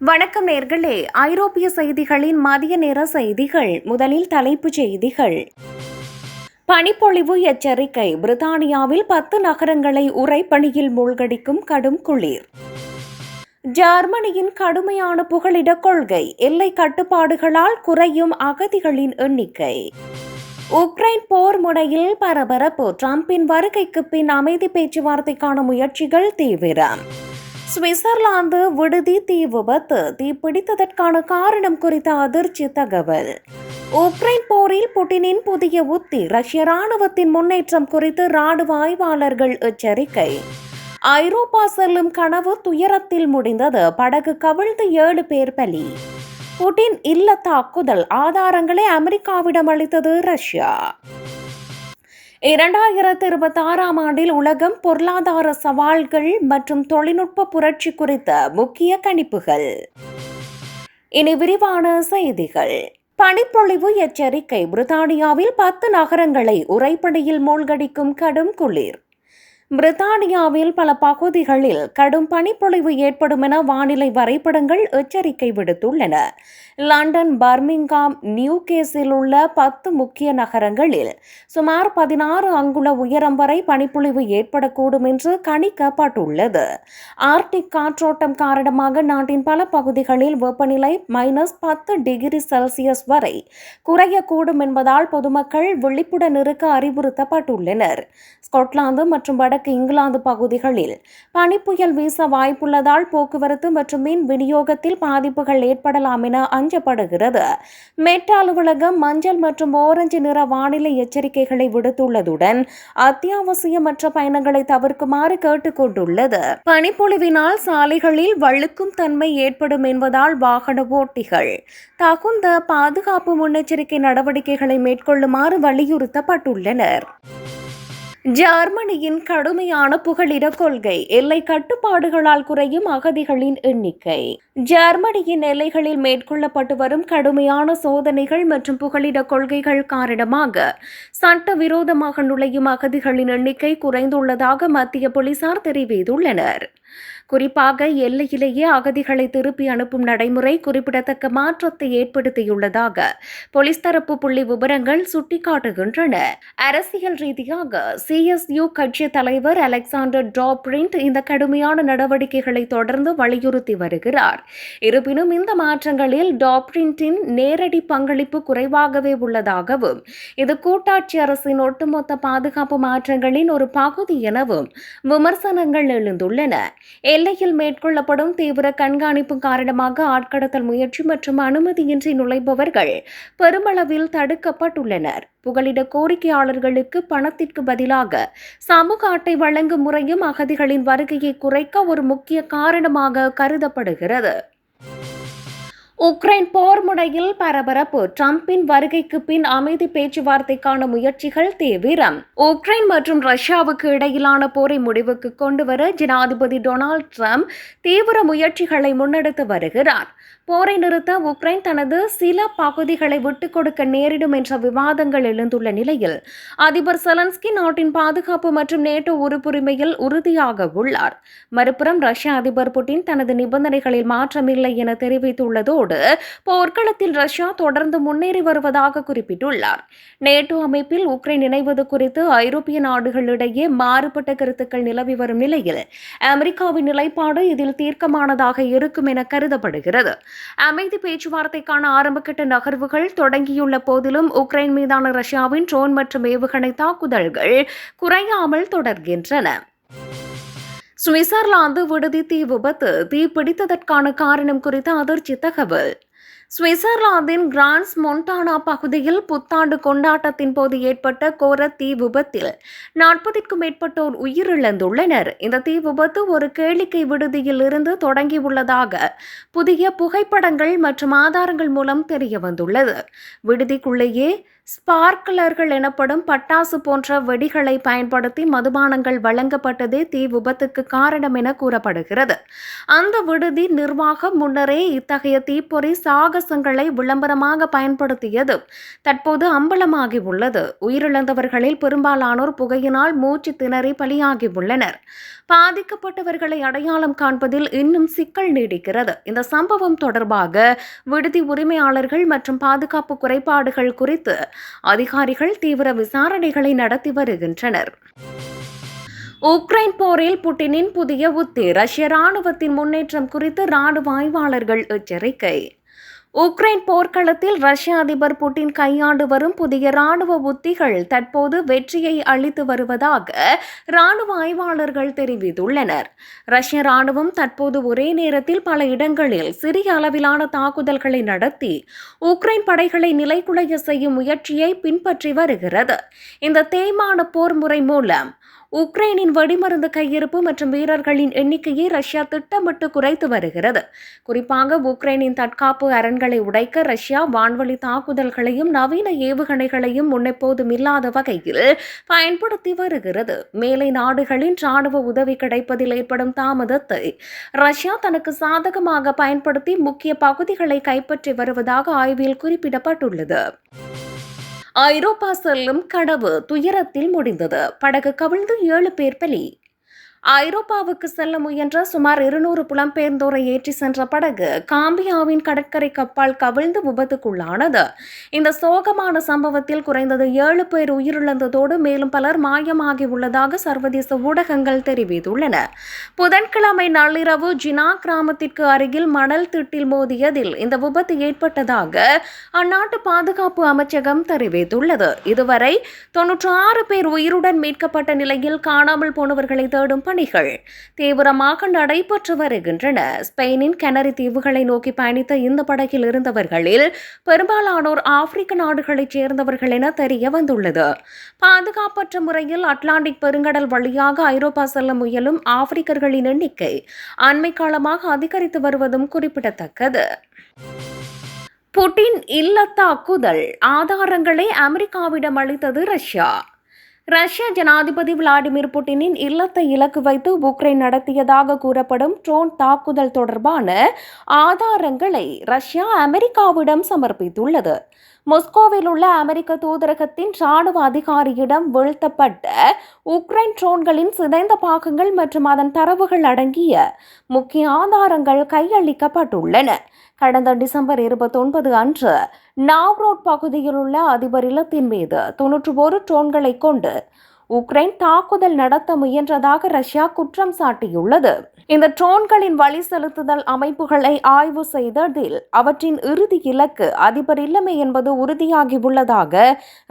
வணக்கம் நேர்களே, ஐரோப்பிய செய்திகளின் மதிய நேர செய்திகள். முதலில் தலைப்புச் செய்திகள். பனிப்பொழிவு எச்சரிக்கை. பிரித்தானியாவில் 10 நகரங்களை உறைபனியில் மூழ்கடிக்கும் கடும் குளிர். ஜெர்மனியின் கடுமையான புகலிட கொள்கை. எல்லை கட்டுப்பாடுகளால் குறையும் அகதிகளின் எண்ணிக்கை. உக்ரைன் போர் முனையில் பரபரப்பு. டிரம்பின் வருகைக்கு பின் அமைதி பேச்சுவார்த்தைக்கான முயற்சிகள் தீவிரம். சுவிட்சர்லாந்து விடுதி தீ விபத்து. தீப்பிடித்ததற்கான காரணம் குறித்த அதிர்ச்சி தகவல். உக்ரைன் போரில் புட்டினின் புதிய உத்தி. ரஷ்ய ராணுவத்தின் முன்னேற்றம் குறித்து ராணுவ ஆய்வாளர்கள் எச்சரிக்கை. ஐரோப்பா செல்லும் கனவு துயரத்தில் முடிந்தது. படகு கவிழ்ந்து 7 பேர் பலி. புட்டின் இல்ல தாக்குதல். ஆதாரங்களை அமெரிக்காவிடம் அளித்தது ரஷ்யா. 2026ஆம் ஆண்டில் உலகம் பொருளாதார சவால்கள் மற்றும் தொழில்நுட்ப புரட்சி குறித்த முக்கிய கணிப்புகள். இனி விரிவான செய்திகள். பனிப்பொழிவு எச்சரிக்கை. பிரித்தானியாவில் 10 நகரங்களை உறைபனியில் மூழ்கடிக்கும் கடும் குளிர். பிரித்தானியாவில் பல பகுதிகளில் கடும் பனிப்பொழிவு ஏற்படும் என வானிலை வரைபடங்கள் எச்சரிக்கை விடுத்துள்ளன. லண்டன், பர்மிங்காம், நியூகேஸில் உள்ள 10 முக்கிய நகரங்களில் சுமார் 16 அங்குல உயரம் வரை பனிப்பொழிவு ஏற்படக்கூடும் என்று கணிக்கப்பட்டுள்ளது. ஆர்க்டிக் காற்றோட்டம் காரணமாக நாட்டின் பல பகுதிகளில் வெப்பநிலை -10 டிகிரி செல்சியஸ் வரை குறையக்கூடும் என்பதால் பொதுமக்கள் விழிப்புடன் இருக்க அறிவுறுத்தப்பட்டுள்ளனர். ஸ்காட்லாந்து மற்றும் வடக்கு இங்கிலாந்து பகுதிகளில் பனிப்புயல் வீச வாய்ப்புள்ளதால் போக்குவரத்து மற்றும் மின் விநியோகத்தில் பாதிப்புகள் ஏற்படலாம் என அஞ்சப்படுகிறது. மெட் அலுவலகம் மஞ்சள் மற்றும் ஓரஞ்சு நிற வானிலை எச்சரிக்கைகளை விடுத்துள்ளதுடன் அத்தியாவசியமற்ற பயணங்களை தவிர்க்குமாறு கேட்டுக் கொண்டுள்ளது. பனிப்பொழிவினால் சாலைகளில் வழுக்கும் தன்மை ஏற்படும் என்பதால் வாகன ஓட்டிகள் தகுந்த பாதுகாப்பு முன்னெச்சரிக்கை நடவடிக்கைகளை மேற்கொள்ளுமாறு வலியுறுத்தப்பட்டுள்ளனர். ஜெர்மனியின் கடுமையான புகலிட கொள்கை. எல்லை கட்டுப்பாடுகளால் குறையும் அகதிகளின் எண்ணிக்கை. ஜெர்மனியின் எல்லைகளில் மேற்கொள்ளப்பட்டு வரும் கடுமையான சோதனைகள் மற்றும் புகலிட கொள்கைகள் காரணமாக சட்டவிரோதமாக நுழையும் அகதிகளின் எண்ணிக்கை குறைந்துள்ளதாக மத்திய போலீசார் தெரிவித்துள்ளனர். குறிப்பாக எல்லையிலேயே அகதிகளை திருப்பி அனுப்பும் நடைமுறை குறிப்பிடத்தக்க மாற்றத்தை ஏற்படுத்தியுள்ளதாக போலீஸ் தரப்பு புள்ளி விவரங்கள் சுட்டிக்காட்டுகின்றன. அரசியல் ரீதியாக CSU கட்சி தலைவர் அலெக்சாண்டர் டாப்ரிண்ட் இந்த கடுமையான நடவடிக்கைகளை தொடர்ந்து வலியுறுத்தி வருகிறார். இருப்பினும் இந்த மாற்றங்களில் டாப்ரிண்டின் நேரடி பங்களிப்பு குறைவாகவே உள்ளதாகவும் இது கூட்டாட்சி அரசின் ஒட்டுமொத்த பாதுகாப்பு மாற்றங்களின் ஒரு பகுதி எனவும் விமர்சனங்கள் எழுந்துள்ளன. எல்லையில் மேற்கொள்ளப்படும் தீவிர கண்காணிப்பு காரணமாக ஆட்கடத்தல் முயற்சி மற்றும் அனுமதியின்றி நுழைபவர்கள் பெருமளவில் தடுக்கப்பட்டுள்ளனர். புகலிட கோரிக்கையாளர்களுக்கு பணத்திற்கு பதிலாக சமூக அட்டை வழங்கும் முறையும் அகதிகளின் வருகையை குறைக்க ஒரு முக்கிய காரணமாக கருதப்படுகிறது. உக்ரைன் போர் முனையில் பரபரப்பு. டிரம்பின் வருகைக்கு பின் அமைதி பேச்சுவார்த்தைக்கான முயற்சிகள் தீவிரம். உக்ரைன் மற்றும் ரஷ்யாவுக்கு இடையிலான போரை முடிவுக்கு கொண்டுவர ஜனாதிபதி டொனால்ட் ட்ரம்ப் தீவிர முயற்சிகளை முன்னெடுத்து வருகிறார். போரை நிறுத்த உக்ரைன் தனது சில பகுதிகளை விட்டுக் கொடுக்க நேரிடும் என்ற விவாதங்கள் எழுந்துள்ள நிலையில் அதிபர் செலன்ஸ்கி நாட்டின் பாதுகாப்பு மற்றும் நேட்டோ உறுப்புரிமையில் உறுதியாக உள்ளார். மறுபுறம் ரஷ்ய அதிபர் புட்டின் தனது நிபந்தனைகளில் மாற்றமில்லை என தெரிவித்துள்ளதோடு போர்க்களத்தில் ரஷ்யா தொடர்ந்து முன்னேறி வருவதாக குறிப்பிட்டுள்ளார். நேட்டோ அமைப்பில் உக்ரைன் இணைவது குறித்து ஐரோப்பிய நாடுகளிடையே மாறுபட்ட கருத்துக்கள் நிலவி வரும் நிலையில் அமெரிக்காவின் நிலைப்பாடு இதில் தீர்க்கமானதாக இருக்கும் என கருதப்படுகிறது. அமைதி பேச்சுவார்த்தைக்கான ஆரம்பகட்ட நகர்வுகள் தொடங்கியுள்ள போதிலும் உக்ரைன் மீதான ரஷ்யாவின் ட்ரோன் மற்றும் ஏவுகணை தாக்குதல்கள் குறையாமல் தொடர்கின்றன. சுவிட்சர்லாந்து விடுதி தீ விபத்து. தீப்பிடித்ததற்கான காரணம் குறித்த அதிர்ச்சி தகவல். சுவிட்சர்லாந்தின் கிரான்ஸ் மொன்டானா பகுதியில் புத்தாண்டு கொண்டாட்டத்தின் போது ஏற்பட்ட கோர தீ விபத்தில் 40க்கும் மேற்பட்டோர் உயிரிழந்துள்ளனர். இந்த தீ விபத்து ஒரு கேளிக்கை விடுதியில் இருந்து தொடங்கியுள்ளதாக புதிய புகைப்படங்கள் மற்றும் ஆதாரங்கள் மூலம் தெரிய வந்துள்ளது. விடுதிக்குள்ளேயே ஸ்பார்க்லர்கள் எனப்படும் பட்டாசு போன்ற வெடிகளை பயன்படுத்தி மதுபானங்கள் வழங்கப்பட்டதே தீ விபத்துக்கு காரணம் என கூறப்படுகிறது. அந்த விடுதி நிர்வாகம் முன்னரே இத்தகைய தீப்பொறி சாகசங்களை விளம்பரமாக பயன்படுத்தியது தற்போது அம்பலமாகி உள்ளது. உயிரிழந்தவர்களில் பெரும்பாலானோர் புகையினால் மூச்சு திணறி பலியாகி உள்ளனர். பாதிக்கப்பட்டவர்களை அடையாளம் காண்பதில் இன்னும் சிக்கல் நீடிக்கிறது. இந்த சம்பவம் தொடர்பாக விடுதி உரிமையாளர்கள் மற்றும் பாதுகாப்பு குறைபாடுகள் குறித்து அதிகாரிகள் தீவிர விசாரணைகளை நடத்தி வருகின்றனர். உக்ரைன் போரில் புட்டினின் புதிய உத்தி. ரஷ்ய ராணுவத்தின் முன்னேற்றம் குறித்து ராணுவ ஆய்வாளர்கள் எச்சரிக்கை. உக்ரைன் போர்க்களத்தில் ரஷ்ய அதிபர் புட்டின் கையாண்டு வரும் புதிய ராணுவ உத்திகள் தற்போது வெற்றியை அளித்து வருவதாக ராணுவ ஆய்வாளர்கள் தெரிவித்துள்ளனர். ரஷ்ய ராணுவம் தற்போது ஒரே நேரத்தில் பல இடங்களில் சிறிய அளவிலான தாக்குதல்களை நடத்தி உக்ரைன் படைகளை நிலைகுலைய செய்யும் முயற்சியை பின்பற்றி வருகிறது. இந்த தேய்மான போர் முறை மூலம் உக்ரைனின் வெடிமருந்து கையிருப்பு மற்றும் வீரர்களின் எண்ணிக்கையை ரஷ்யா திட்டமிட்டு குறைத்து வருகிறது. குறிப்பாக உக்ரைனின் தற்காப்பு அரண்களை உடைக்க ரஷ்யா வான்வழி தாக்குதல்களையும் நவீன ஏவுகணைகளையும் முன்னெப்போதும் இல்லாத வகையில் பயன்படுத்தி வருகிறது. மேலை நாடுகளின் ராணுவ உதவி கிடைப்பதில் ஏற்படும் தாமதத்தை ரஷ்யா தனக்கு சாதகமாக பயன்படுத்தி முக்கிய பகுதிகளை கைப்பற்றி வருவதாக ஆய்வில் குறிப்பிடப்பட்டுள்ளது. ஐரோப்பா செல்லும் கனவு துயரத்தில் முடிந்தது. படகு கவிழ்ந்து 7 பேர் பலி. ஐரோப்பாவுக்கு செல்ல முயன்ற சுமார் 200 புலம்பெயர்ந்தோரை ஏற்றி சென்ற படகு காம்பியாவின் கடற்கரை கப்பால் கவிழ்ந்து விபத்துக்குள்ளானது. இந்த சோகமான சம்பவத்தில் குறைந்தது 7 பேர் உயிரிழந்ததோடு மேலும் பலர் மாயமாகி உள்ளதாக சர்வதேச ஊடகங்கள் தெரிவித்துள்ளன. புதன்கிழமை நள்ளிரவு ஜினா கிராமத்திற்கு அருகில் மணல் திட்டில் மோதியதில் இந்த விபத்து ஏற்பட்டதாக அந்நாட்டு பாதுகாப்பு அமைச்சகம் தெரிவித்துள்ளது. இதுவரை 96 பேர் உயிருடன் மீட்கப்பட்ட நிலையில் காணாமல் போனவர்களை தேடும் பணிகள் தீவிரமாக நடைபெற்று வருகின்றன. ஸ்பெயினின் கனரி தீவுகளை நோக்கி பயணித்த இந்த படகில் இருந்தவர்களில் பெரும்பாலானோர் ஆப்பிரிக்க நாடுகளைச் சேர்ந்தவர்கள் என தெரிய வந்துள்ளது. பாதுகாப்பற்ற முறையில் அட்லாண்டிக் பெருங்கடல் வழியாக ஐரோப்பா செல்ல முயலும் ஆப்பிரிக்கர்களின் எண்ணிக்கை அண்மை காலமாக அதிகரித்து வருவதும் குறிப்பிடத்தக்கது. புட்டின் இல்ல தாக்குதல் ஆதாரங்களை அமெரிக்காவிடம் அளித்தது ரஷ்யா. ரஷ்ய ஜனாதிபதி விளாடிமிர் புட்டினின் இல்லத்தை இலக்கு வைத்து உக்ரைன் நடத்தியதாக கூறப்படும் ட்ரோன் தாக்குதல் தொடர்பான ஆதாரங்களை ரஷ்யா அமெரிக்காவிடம் சமர்ப்பித்துள்ளது. மாஸ்கோவில் உள்ள அமெரிக்க தூதரகத்தின் ராணுவ அதிகாரியிடம் வீழ்த்தப்பட்ட உக்ரைன் ட்ரோன்களின் சிதைந்த பாகங்கள் மற்றும் அதன் தரவுகள் அடங்கிய முக்கிய ஆதாரங்கள் கையளிக்கப்பட்டுள்ளன. கடந்த டிசம்பர் 29 அன்று நாவ்ரோட் பகுதியில் உள்ள அதிபர் இல்லத்தின் மீது 91 ட்ரோன்களை கொண்டு உக்ரைன் தாக்குதல் நடத்த முயன்றதாக ரஷ்யா குற்றம் சாட்டியுள்ளது. இந்த ட்ரோன்களின் வழி செலுத்துதல் அமைப்புகளை ஆய்வு செய்ததில் அவற்றின் இறுதி இலக்கு அதிபர் இல்லமே என்பது உறுதியாகியுள்ளதாக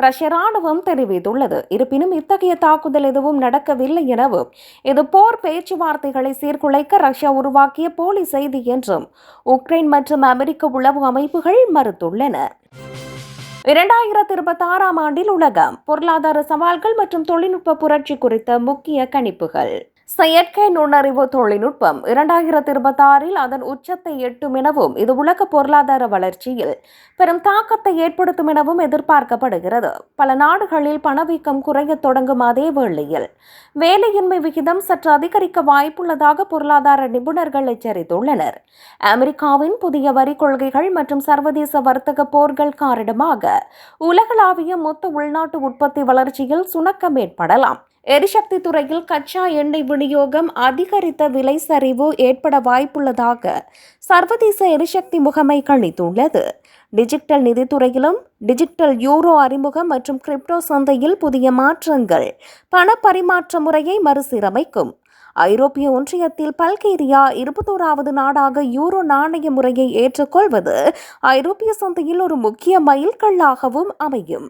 ரஷ்ய ராணுவம் தெரிவித்துள்ளது. இருப்பினும் இத்தகைய தாக்குதல் எதுவும் நடக்கவில்லை எனவும் இது போர் பேச்சுவார்த்தைகளை சீர்குலைக்க ரஷ்யா உருவாக்கிய போலி செய்தி என்றும் உக்ரைன் மற்றும் அமெரிக்க உளவு அமைப்புகள் மறுத்துள்ளன. 2026 ஆண்டில் உலகம் பொருளாதார சவால்கள் மற்றும் தொழில்நுட்ப புரட்சி குறித்த முக்கிய கணிப்புகள். செயற்கை நுண்ணறிவு தொழில்நுட்பம் 2026 அதன் உச்சத்தை எட்டும் எனவும் இது உலக பொருளாதார வளர்ச்சியில் பெரும் தாக்கத்தை ஏற்படுத்தும் எனவும் எதிர்பார்க்கப்படுகிறது. பல நாடுகளில் பணவீக்கம் குறையத் தொடங்கும் அதே வேளையில் வேலையின்மை விகிதம் சற்று அதிகரிக்க வாய்ப்புள்ளதாக பொருளாதார நிபுணர்கள் எச்சரித்துள்ளனர். அமெரிக்காவின் புதிய வரி கொள்கைகள் மற்றும் சர்வதேச வர்த்தக போர்கள் காரணமாக உலகளாவிய மொத்த உள்நாட்டு உற்பத்தி வளர்ச்சியில் சுணக்கம் ஏற்படலாம். எரிசக்தி துறையில் கச்சா எண்ணெய் விநியோகம் அதிகரித்த விலை சரிவு ஏற்பட வாய்ப்புள்ளதாக சர்வதேச எரிசக்தி முகமை கணித்துள்ளது. டிஜிட்டல் நிதித்துறையிலும் டிஜிட்டல் யூரோ அறிமுகம் மற்றும் கிரிப்டோ சந்தையில் புதிய மாற்றங்கள் பண பரிமாற்ற முறையை மறுசீரமைக்கும். ஐரோப்பிய ஒன்றியத்தில் பல்கேரியா 21வது நாடாக யூரோ நாணய முறையை ஏற்றுக்கொள்வது ஐரோப்பிய சந்தையில் ஒரு முக்கிய மைல்கல்லாகவும் அமையும்.